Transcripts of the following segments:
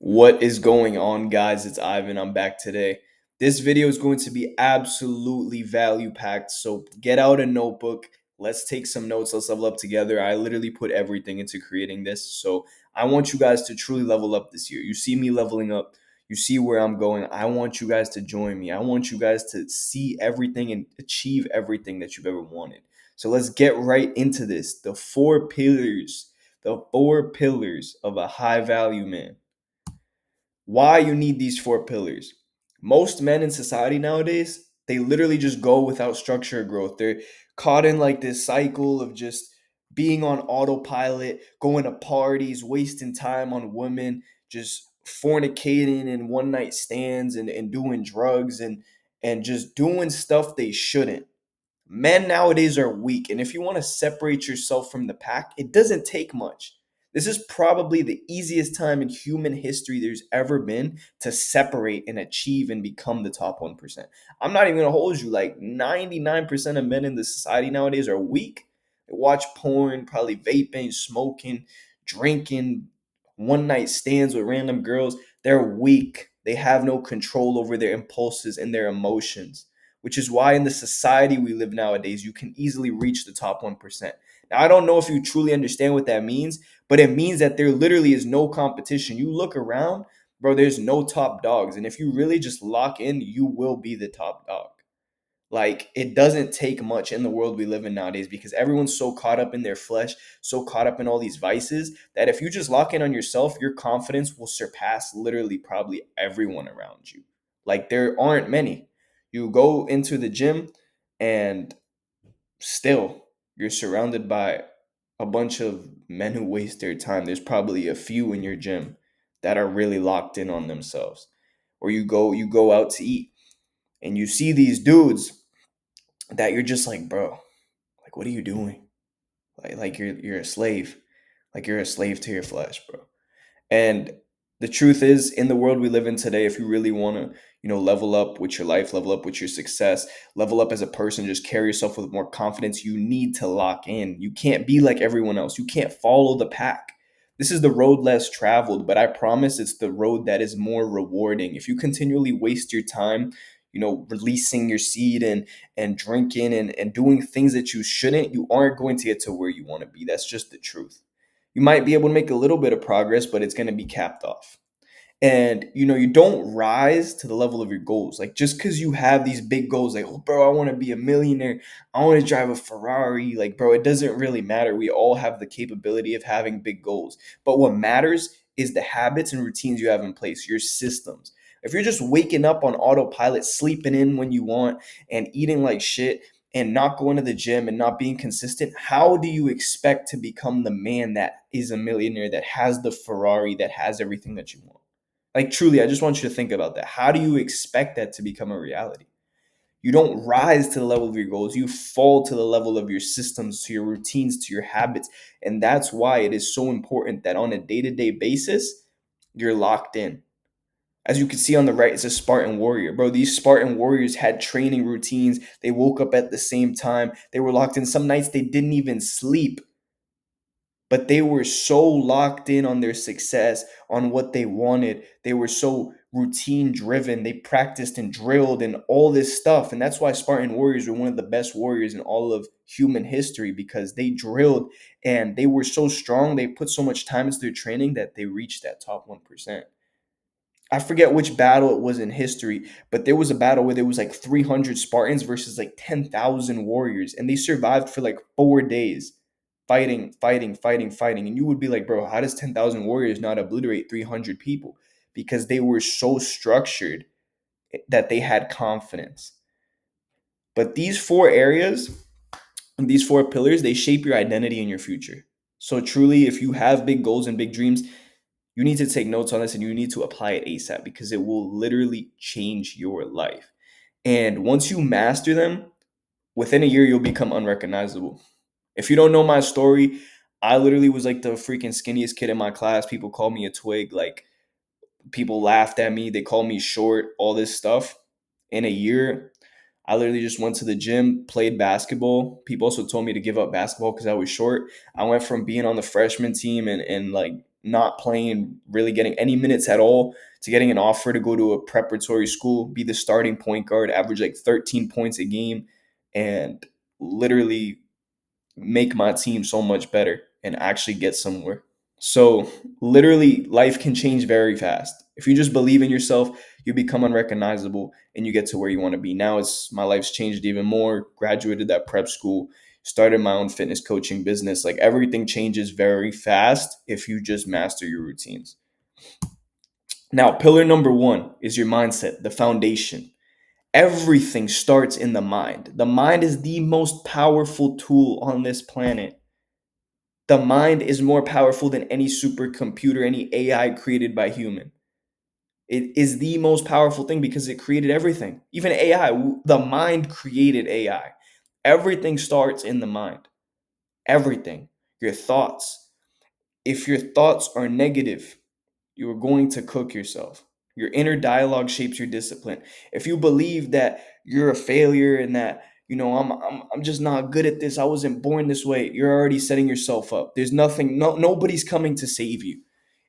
What is going on, guys? It's Ivan. I'm back today. This video is going to be absolutely value packed. So get out a notebook. Let's take some notes. Let's level up together. I literally put everything into creating this. So I want you guys to truly level up this year. You see me leveling up. You see where I'm going. I want you guys to join me. I want you guys to see everything and achieve everything that you've ever wanted. So let's get right into this. The four pillars of a high value man. Why you need these four pillars. Most men in society nowadays, they literally just go without structure or growth. They're caught in like this cycle of just being on autopilot, going to parties, wasting time on women, just fornicating and one night stands and doing drugs and just doing stuff they shouldn't. Men nowadays are weak, and if you want to separate yourself from the pack, it doesn't take much. This is probably the easiest time in human history there's ever been to separate and achieve and become the top 1%. I'm not even going to hold you, like 99% of men in the society nowadays are weak. They watch porn, probably vaping, smoking, drinking, one night stands with random girls. They're weak. They have no control over their impulses and their emotions, which is why in the society we live nowadays, you can easily reach the top 1%. Now, I don't know if you truly understand what that means, but it means that there literally is no competition. You look around, bro, there's no top dogs. And if you really just lock in, you will be the top dog. Like, it doesn't take much in the world we live in nowadays because everyone's so caught up in their flesh, so caught up in all these vices that if you just lock in on yourself, your confidence will surpass literally probably everyone around you. Like, there aren't many. You go into the gym and still you're surrounded by a bunch of men who waste their time. There's probably a few in your gym that are really locked in on themselves. Or you go out to eat and you see these dudes that you're just like, bro, like what are you doing? Like you're a slave. Like you're a slave to your flesh, bro. And the truth is, in the world we live in today, if you really want to, level up with your life, level up with your success, level up as a person, just carry yourself with more confidence, you need to lock in. You can't be like everyone else. You can't follow the pack. This is the road less traveled, but I promise it's the road that is more rewarding. If you continually waste your time, releasing your seed and drinking and doing things that you shouldn't, you aren't going to get to where you want to be. That's just the truth. You might be able to make a little bit of progress, but it's going to be capped off. And you don't rise to the level of your goals. Like just because you have these big goals, like, oh, bro, I want to be a millionaire, I want to drive a Ferrari. Like, bro, it doesn't really matter. We all have the capability of having big goals. But what matters is the habits and routines you have in place, your systems. If you're just waking up on autopilot, sleeping in when you want, and eating like shit, and not going to the gym and not being consistent, how do you expect to become the man that is a millionaire, that has the Ferrari, that has everything that you want? Like, truly, I just want you to think about that. How do you expect that to become a reality? You don't rise to the level of your goals. You fall to the level of your systems, to your routines, to your habits. And that's why it is so important that on a day to day basis, you're locked in. As you can see on the right, it's a Spartan warrior. Bro, these Spartan warriors had training routines. They woke up at the same time. They were locked in. Some nights they didn't even sleep, but they were so locked in on their success, on what they wanted. They were so routine driven. They practiced and drilled and all this stuff. And that's why Spartan warriors were one of the best warriors in all of human history, because they drilled and they were so strong. They put so much time into their training that they reached that top 1%. I forget which battle it was in history, but there was a battle where there was like 300 Spartans versus like 10,000 warriors, and they survived for like 4 days, fighting, fighting, fighting, fighting. And you would be like, bro, how does 10,000 warriors not obliterate 300 people? Because they were so structured that they had confidence. But these four areas, these four pillars, they shape your identity and your future. So truly, if you have big goals and big dreams, you need to take notes on this and you need to apply it ASAP, because it will literally change your life. And once you master them, within a year, you'll become unrecognizable. If you don't know my story, I literally was like the freaking skinniest kid in my class. People called me a twig. Like, people laughed at me. They called me short, all this stuff. In a year, I literally just went to the gym, played basketball. People also told me to give up basketball because I was short. I went from being on the freshman team and like not playing, really getting any minutes at all, to getting an offer to go to a preparatory school, be the starting point guard, average like 13 points a game, and literally make my team so much better and actually get somewhere. So, literally, life can change very fast. If you just believe in yourself, you become unrecognizable and you get to where you want to be. Now, it's my life's changed even more. Graduated that prep school, started my own fitness coaching business. Like everything changes very fast if you just master your routines. Now, pillar number one is your mindset, the foundation. Everything starts in the mind. The mind is the most powerful tool on this planet. The mind is more powerful than any supercomputer, any AI created by human. It is the most powerful thing because it created everything. Even AI, the mind created AI. Everything starts in the mind. Everything. Your thoughts. If your thoughts are negative, you are going to cook yourself. Your inner dialogue shapes your discipline. If you believe that you're a failure and that, I'm just not good at this, I wasn't born this way, you're already setting yourself up. There's nothing, nobody's coming to save you.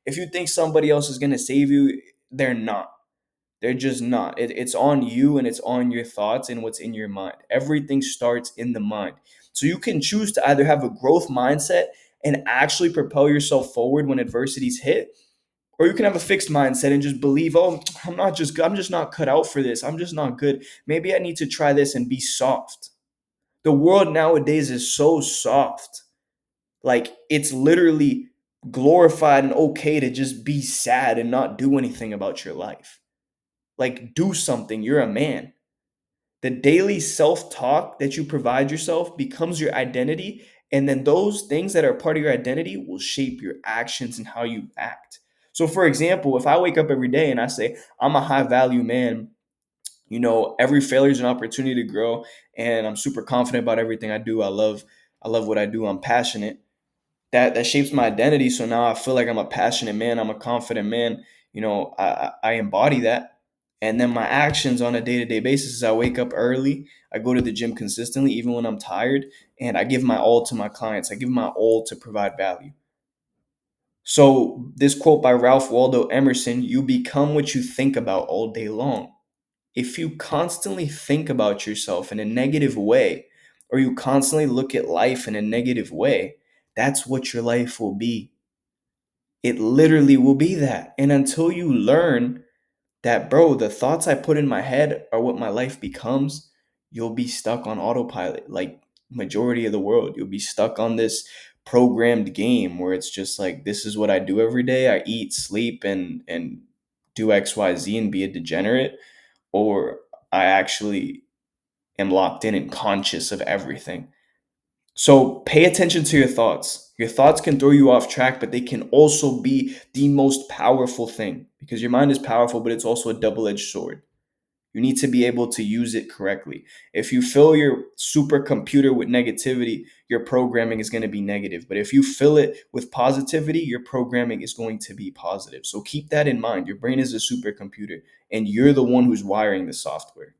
If you think somebody else is going to save you, they're not. They're just not. It's on you and it's on your thoughts and what's in your mind. Everything starts in the mind. So you can choose to either have a growth mindset and actually propel yourself forward when adversities hit, or you can have a fixed mindset and just believe, oh, I'm just not cut out for this. I'm just not good. Maybe I need to try this and be soft. The world nowadays is so soft. Like it's literally glorified and okay to just be sad and not do anything about your life. Like do something. You're a man. The daily self-talk that you provide yourself becomes your identity, and then those things that are part of your identity will shape your actions and how you act. So for example, if I wake up every day and I say I'm a high value man, every failure is an opportunity to grow, and I'm super confident about everything I do. I love what I do. I'm passionate. That shapes my identity. So now I feel like I'm a passionate man. I'm a confident man. I embody that. And then my actions on a day to day basis is I wake up early. I go to the gym consistently, even when I'm tired, and I give my all to my clients. I give my all to provide value. So this quote by Ralph Waldo Emerson: "You become what you think about all day long." If you constantly think about yourself in a negative way, or you constantly look at life in a negative way, that's what your life will be. It literally will be that. And until you learn that, bro, the thoughts I put in my head are what my life becomes, you'll be stuck on autopilot like majority of the world. You'll be stuck on this programmed game where it's just like, this is what I do every day. I eat, sleep, and do XYZ and be a degenerate. Or I actually am locked in and conscious of everything. So pay attention to your thoughts. Your thoughts can throw you off track, but they can also be the most powerful thing, because your mind is powerful, but it's also a double edged sword. You need to be able to use it correctly. If you fill your supercomputer with negativity, your programming is going to be negative. But if you fill it with positivity, your programming is going to be positive. So keep that in mind. Your brain is a supercomputer, and you're the one who's wiring the software.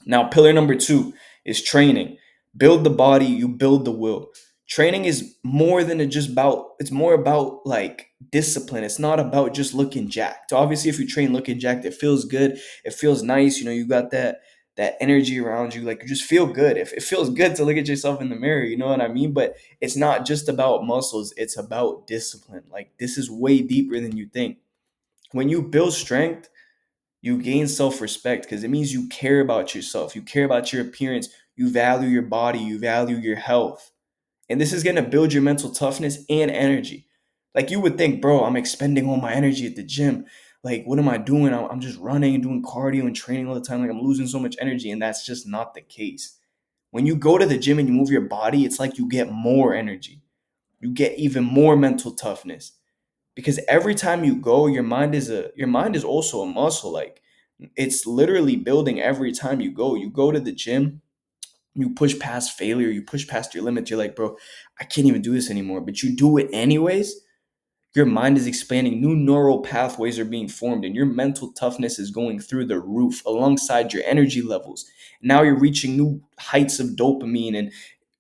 Now, pillar number two is training. Build the body, you build the will. Training is more than it's more about like discipline. It's not about just looking jacked. Obviously, if you train looking jacked, it feels good. It feels nice. You got that energy around you. Like you just feel good. If it feels good to look at yourself in the mirror, you know what I mean? But it's not just about muscles, it's about discipline. Like this is way deeper than you think. When you build strength, you gain self-respect because it means you care about yourself. You care about your appearance. You value your body. You value your health. And this is going to build your mental toughness and energy. Like you would think, bro, I'm expending all my energy at the gym. Like, what am I doing? I'm just running and doing cardio and training all the time. Like, I'm losing so much energy. And that's just not the case. When you go to the gym and you move your body, it's like you get more energy. You get even more mental toughness, because every time you go, your mind is also a muscle. Like it's literally building every time you go. You go to the gym, you push past failure, you push past your limits. You're like, bro, I can't even do this anymore, but you do it anyways. Your mind is expanding, new neural pathways are being formed, and your mental toughness is going through the roof alongside your energy levels. Now you're reaching new heights of dopamine, and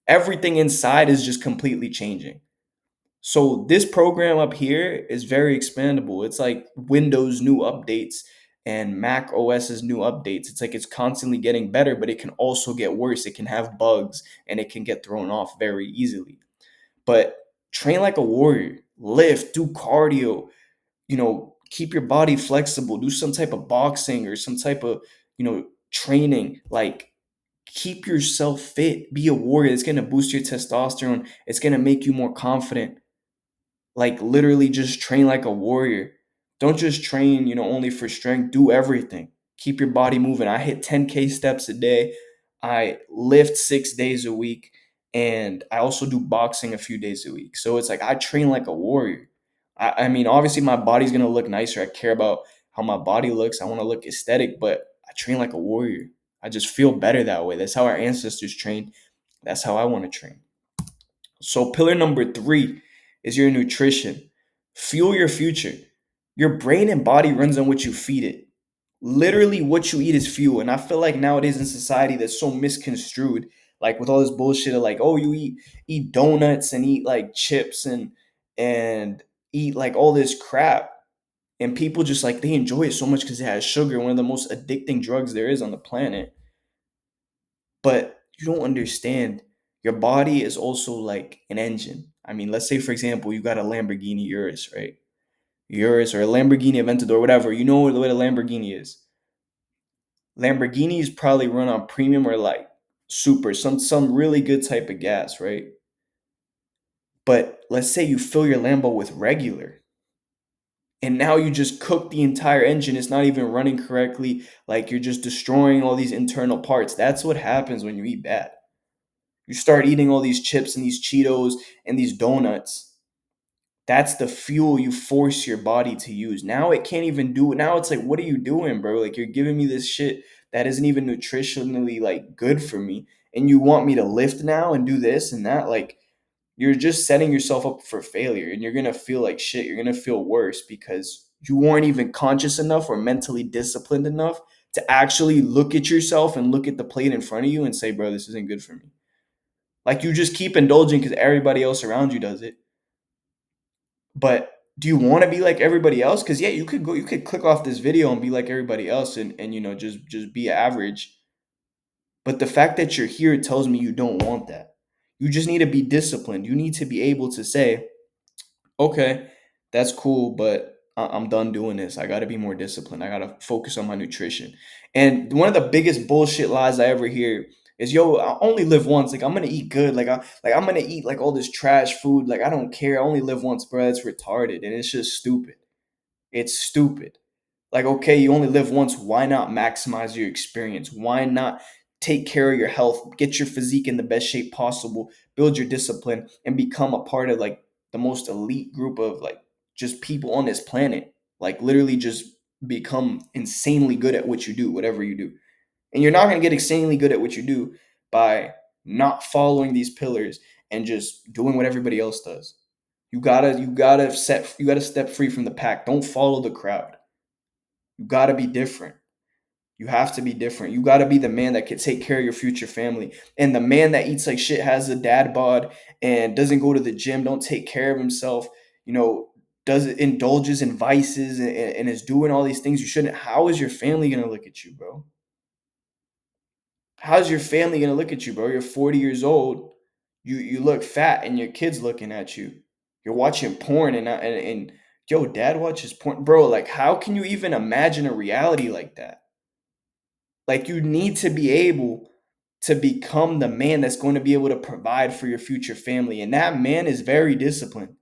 everything inside is just completely changing. So this program up here is very expandable. It's like Windows new updates and Mac OS's new updates. It's like it's constantly getting better, but it can also get worse. It can have bugs and it can get thrown off very easily. But train like a warrior, lift, do cardio, keep your body flexible, do some type of boxing or some type of, training. Like, keep yourself fit, be a warrior. It's going to boost your testosterone. It's going to make you more confident. Like, literally just train like a warrior. Don't just train, only for strength. Do everything. Keep your body moving. I hit 10K steps a day. I lift 6 days a week. And I also do boxing a few days a week. So it's like I train like a warrior. I mean, obviously, my body's going to look nicer. I care about how my body looks. I want to look aesthetic, but I train like a warrior. I just feel better that way. That's how our ancestors trained. That's how I want to train. So, pillar number three is your nutrition. Fuel your future. Your brain and body runs on what you feed it. Literally, what you eat is fuel. And I feel like nowadays in society that's so misconstrued, like with all this bullshit of like, oh, you eat donuts and eat like chips and eat like all this crap. And people just like they enjoy it so much because it has sugar, one of the most addicting drugs there is on the planet. But you don't understand. Your body is also like an engine. I mean, let's say for example, you got a Lamborghini Urus, right? Urus or a Lamborghini Aventador, whatever. You know what a Lamborghini is. Lamborghinis probably run on premium or like super, some really good type of gas, right? But let's say you fill your Lambo with regular, and now you just cook the entire engine. It's not even running correctly. Like you're just destroying all these internal parts. That's what happens when you eat bad. You start eating all these chips and these Cheetos and these donuts. That's the fuel you force your body to use. Now it can't even do it. Now it's like, what are you doing, bro? Like you're giving me this shit that isn't even nutritionally like good for me. And you want me to lift now and do this and that. Like you're just setting yourself up for failure and you're gonna feel like shit. You're gonna feel worse because you weren't even conscious enough or mentally disciplined enough to actually look at yourself and look at the plate in front of you and say, bro, this isn't good for me. Like you just keep indulging because everybody else around you does it. But do you want to be like everybody else? Because yeah, you could click off this video and be like everybody else and just be average. But the fact that you're here tells me you don't want that. You just need to be disciplined. You need to be able to say, okay, that's cool, but I'm done doing this. I got to be more disciplined. I got to focus on my nutrition. And one of the biggest bullshit lies I ever hear is, yo, I only live once. Like I'm gonna eat good. I'm gonna eat like all this trash food. Like I don't care. I only live once, bro. That's retarded, and it's just stupid. It's stupid. Like, okay, you only live once. Why not maximize your experience? Why not take care of your health, get your physique in the best shape possible, build your discipline, and become a part of like the most elite group of like just people on this planet? Like, literally, just become insanely good at what you do, whatever you do. And you're not going to get insanely good at what you do by not following these pillars and just doing what everybody else does. You gotta step free from the pack. Don't follow the crowd. You gotta be different. You have to be different. You gotta be the man that can take care of your future family. And the man that eats like shit, has a dad bod, and doesn't go to the gym, don't take care of himself, you know, does it indulges in vices and is doing all these things you shouldn't. How is your family gonna look at you, bro? How's your family gonna look at you, bro? You're 40 years old. You look fat, and your kids looking at you. You're watching porn, and yo, dad watches porn, bro. Like, how can you even imagine a reality like that? Like, you need to be able to become the man that's going to be able to provide for your future family, and that man is very disciplined.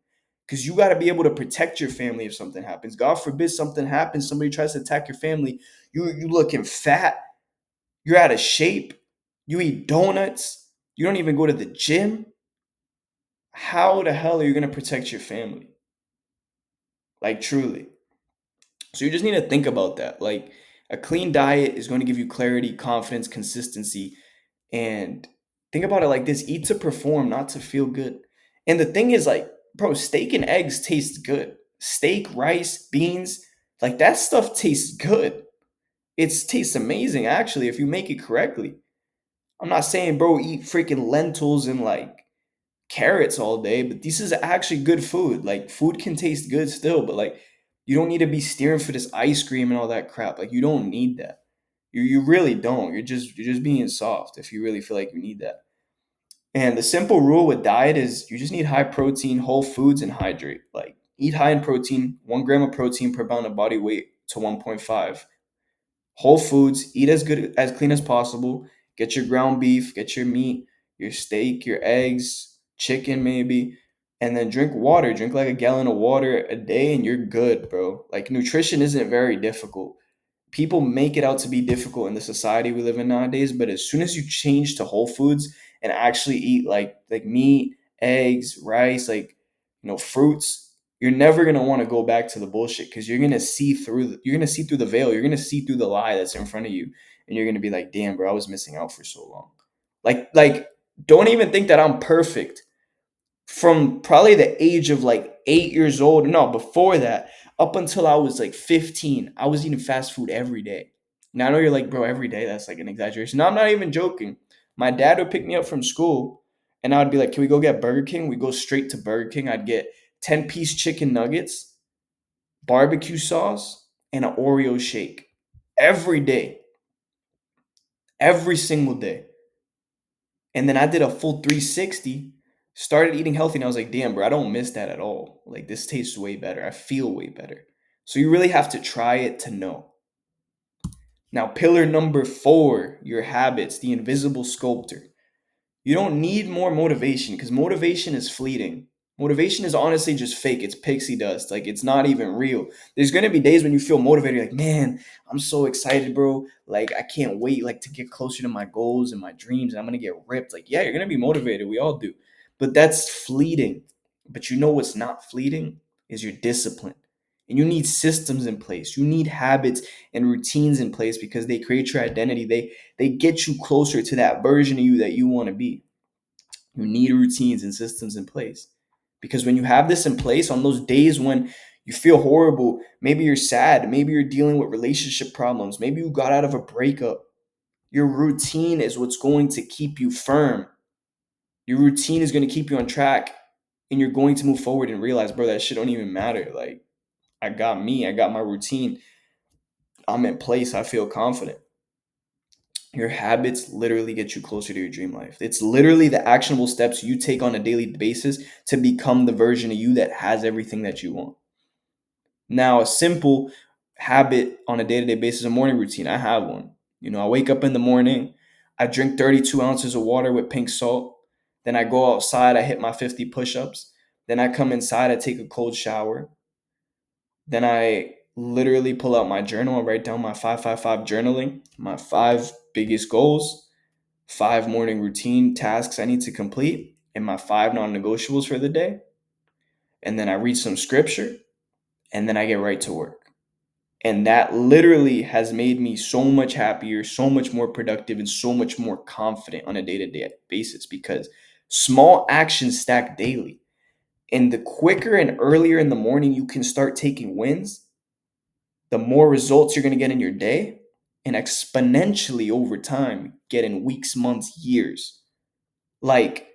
Because you got to be able to protect your family if something happens. God forbid something happens, somebody tries to attack your family. You looking fat, you're out of shape, you eat donuts, you don't even go to the gym. How the hell are you going to protect your family? Like, truly. So you just need to think about that. Like, a clean diet is going to give you clarity, confidence, consistency. And think about it like this: eat to perform, not to feel good. And the thing is, like, bro, steak and eggs taste good. Steak, rice, beans, like that stuff tastes good. It tastes amazing, actually, if you make it correctly. I'm not saying, bro, eat freaking lentils and like carrots all day, but this is actually good food. Like food can taste good still, but like you don't need to be steering for this ice cream and all that crap. Like you don't need that. You really don't. You're just being soft if you really feel like you need that. And the simple rule with diet is you just need high protein, whole foods, and hydrate. Like eat high in protein, 1 gram of protein per pound of body weight to 1.5. Whole foods, eat as good as clean as possible. Get your ground beef, get your meat, your steak, your eggs, chicken maybe, and then drink water. Drink like a gallon of water a day and you're good, bro. Like nutrition isn't very difficult. People make it out to be difficult in the society we live in nowadays, but as soon as you change to whole foods and actually eat like meat, eggs, rice, like fruits, you're never going to want to go back to the bullshit because you're going to see through the veil, you're going to see through the lie that's in front of you, and you're going to be like, "Damn, bro, I was missing out for so long." Like don't even think that I'm perfect. From probably the age of like 8 years old, no, before that, up until I was like 15, I was eating fast food every day. Now I know you're like, bro, every day, that's like an exaggeration. No, I'm not even joking. My dad would pick me up from school and I would be like, can we go get Burger King? We go straight to Burger King. I'd get 10-piece chicken nuggets, barbecue sauce, and an Oreo shake every day, every single day. And then I did a full 360, started eating healthy, and I was like, damn, bro, I don't miss that at all. Like, this tastes way better. I feel way better. So you really have to try it to know. Now, pillar number 4, your habits, the invisible sculptor. You don't need more motivation because motivation is fleeting. Motivation is honestly just fake. It's pixie dust. Like it's not even real. There's gonna be days when you feel motivated, you're like, man, I'm so excited, bro. Like I can't wait like to get closer to my goals and my dreams, and I'm gonna get ripped. Like, yeah, you're gonna be motivated. We all do. But that's fleeting. But you know what's not fleeting is your discipline. And you need systems in place. You need habits and routines in place because they create your identity. They get you closer to that version of you that you want to be. You need routines and systems in place. Because when you have this in place on those days when you feel horrible, maybe you're sad, maybe you're dealing with relationship problems, maybe you got out of a breakup, your routine is what's going to keep you firm. Your routine is going to keep you on track and you're going to move forward and realize, bro, that shit don't even matter. Like, I got me, I got my routine, I'm in place, I feel confident. Your habits literally get you closer to your dream life. It's literally the actionable steps you take on a daily basis to become the version of you that has everything that you want. Now, a simple habit on a day to day basis, a morning routine, I have one. I wake up in the morning, I drink 32 ounces of water with pink salt. Then I go outside, I hit my 50 push ups. Then I come inside, I take a cold shower. Then I literally pull out my journal and write down my 555 journaling, my 5 biggest goals, 5 morning routine tasks I need to complete, and my 5 non-negotiables for the day. And then I read some scripture and then I get right to work. And that literally has made me so much happier, so much more productive, and so much more confident on a day to day basis because small actions stack daily. And the quicker and earlier in the morning you can start taking wins, the more results you're going to get in your day and exponentially over time get in weeks, months, years. Like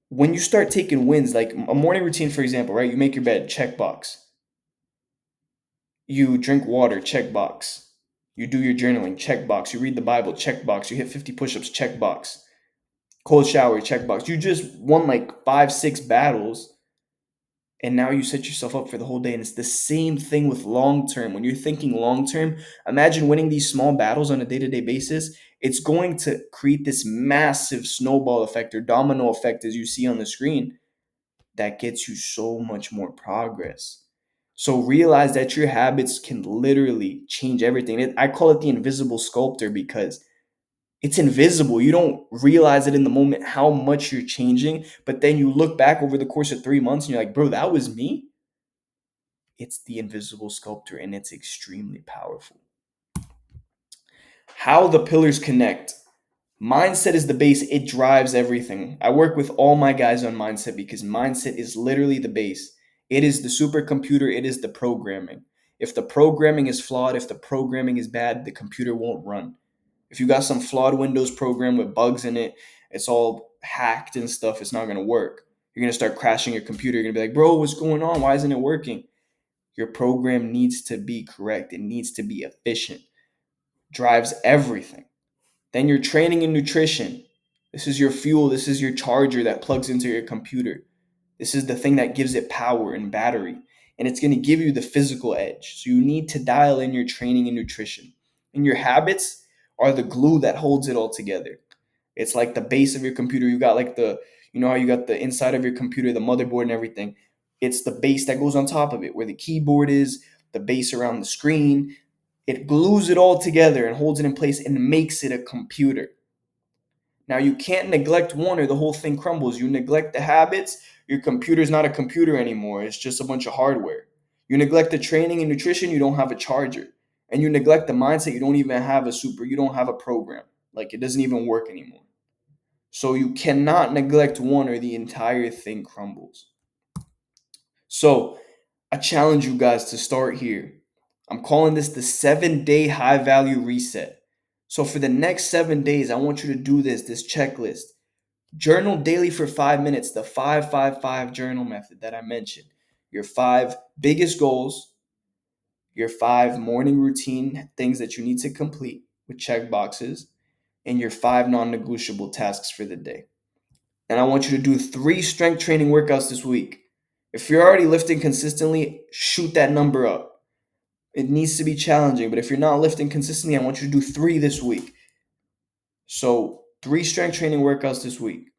when you start taking wins, like a morning routine, for example, right? You make your bed, check box. You drink water, check box. You do your journaling, check box. You read the Bible, check box. You hit 50 push-ups, check box. Cold shower, check box. You just won like 5, 6 battles and now you set yourself up for the whole day. And it's the same thing with long term. When you're thinking long term, imagine winning these small battles on a day to day basis. It's going to create this massive snowball effect or domino effect, as you see on the screen, that gets you so much more progress. So realize that your habits can literally change everything. I call it the invisible sculptor because it's invisible. You don't realize it in the moment how much you're changing, but then you look back over the course of 3 months and you're like, bro, that was me. It's the invisible sculptor and it's extremely powerful. How the pillars connect. Mindset is the base, it drives everything. I work with all my guys on mindset because mindset is literally the base. It is the supercomputer, it is the programming. If the programming is flawed, if the programming is bad, the computer won't run. If you got some flawed Windows program with bugs in it, it's all hacked and stuff, it's not going to work. You're going to start crashing your computer. You're going to be like, bro, what's going on? Why isn't it working? Your program needs to be correct. It needs to be efficient. Drives everything. Then your training and nutrition. This is your fuel. This is your charger that plugs into your computer. This is the thing that gives it power and battery. And it's going to give you the physical edge. So you need to dial in your training and nutrition. And your habits are the glue that holds it all together. It's like the base of your computer. You got like how you got the inside of your computer, the motherboard and everything. It's the base that goes on top of it, where the keyboard is, the base around the screen. It glues it all together and holds it in place and makes it a computer. Now, you can't neglect one or the whole thing crumbles. You neglect the habits, your computer's not a computer anymore. It's just a bunch of hardware. You neglect the training and nutrition, you don't have a charger. And you neglect the mindset, you don't have a program. Like, it doesn't even work anymore. So you cannot neglect one or the entire thing crumbles. So I challenge you guys to start here. I'm calling this the 7-day high value reset. So for the next 7 days, I want you to do this checklist. Journal daily for 5 minutes, the 5-5-5 journal method that I mentioned. Your 5 biggest goals, your 5 morning routine things that you need to complete with check boxes, and your 5 non negotiable tasks for the day. And I want you to do 3 strength training workouts this week. If you're already lifting consistently, shoot that number up. It needs to be challenging, but if you're not lifting consistently, I want you to do 3 this week. So, 3 strength training workouts this week.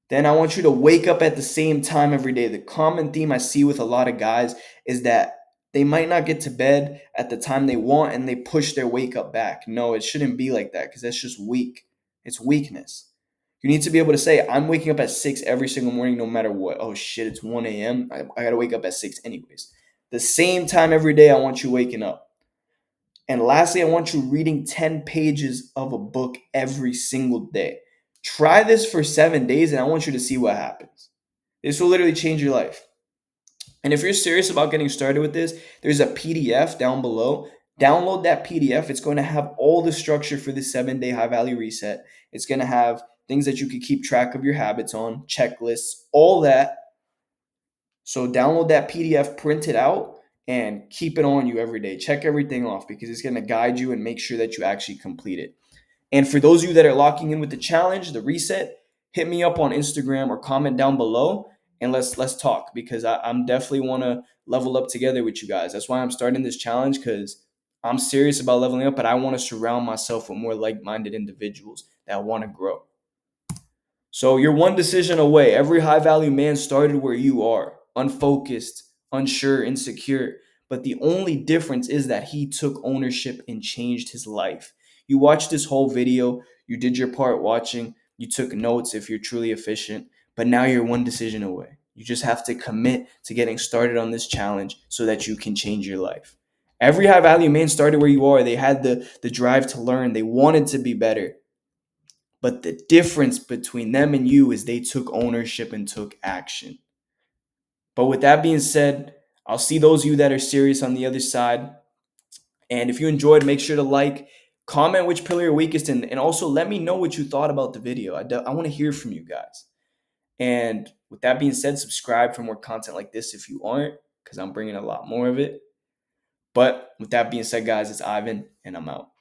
Then I want you to wake up at the same time every day. The common theme I see with a lot of guys is that they might not get to bed at the time they want and they push their wake up back. No, it shouldn't be like that because that's just weak. It's weakness. You need to be able to say, I'm waking up at 6 every single morning, no matter what. Oh shit, it's 1 a.m. I got to wake up at 6 anyways. The same time every day, I want you waking up. And lastly, I want you reading 10 pages of a book every single day. Try this for 7 days, and I want you to see what happens. This will literally change your life. And if you're serious about getting started with this, there's a PDF down below. Download that PDF. It's going to have all the structure for this 7-day high value reset. It's going to have things that you can keep track of your habits on, checklists, all that. So download that PDF, print it out, and keep it on you every day. Check everything off because it's going to guide you and make sure that you actually complete it. And for those of you that are locking in with the challenge, the reset, hit me up on Instagram or comment down below and let's talk because I'm definitely want to level up together with you guys. That's why I'm starting this challenge because I'm serious about leveling up, but I want to surround myself with more like-minded individuals that want to grow. So you're one decision away. Every high value man started where you are, unfocused, unsure, insecure. But the only difference is that he took ownership and changed his life. You watched this whole video, you did your part watching, you took notes if you're truly efficient, but now you're one decision away. You just have to commit to getting started on this challenge so that you can change your life. Every high value man started where you are. They had the drive to learn, they wanted to be better. But the difference between them and you is they took ownership and took action. But with that being said, I'll see those of you that are serious on the other side. And if you enjoyed, make sure to like, comment which pillar you're weakest in, and also let me know what you thought about the video. I want to hear from you guys. And with that being said, subscribe for more content like this if you aren't, because I'm bringing a lot more of it. But with that being said, guys, it's Ivan, and I'm out.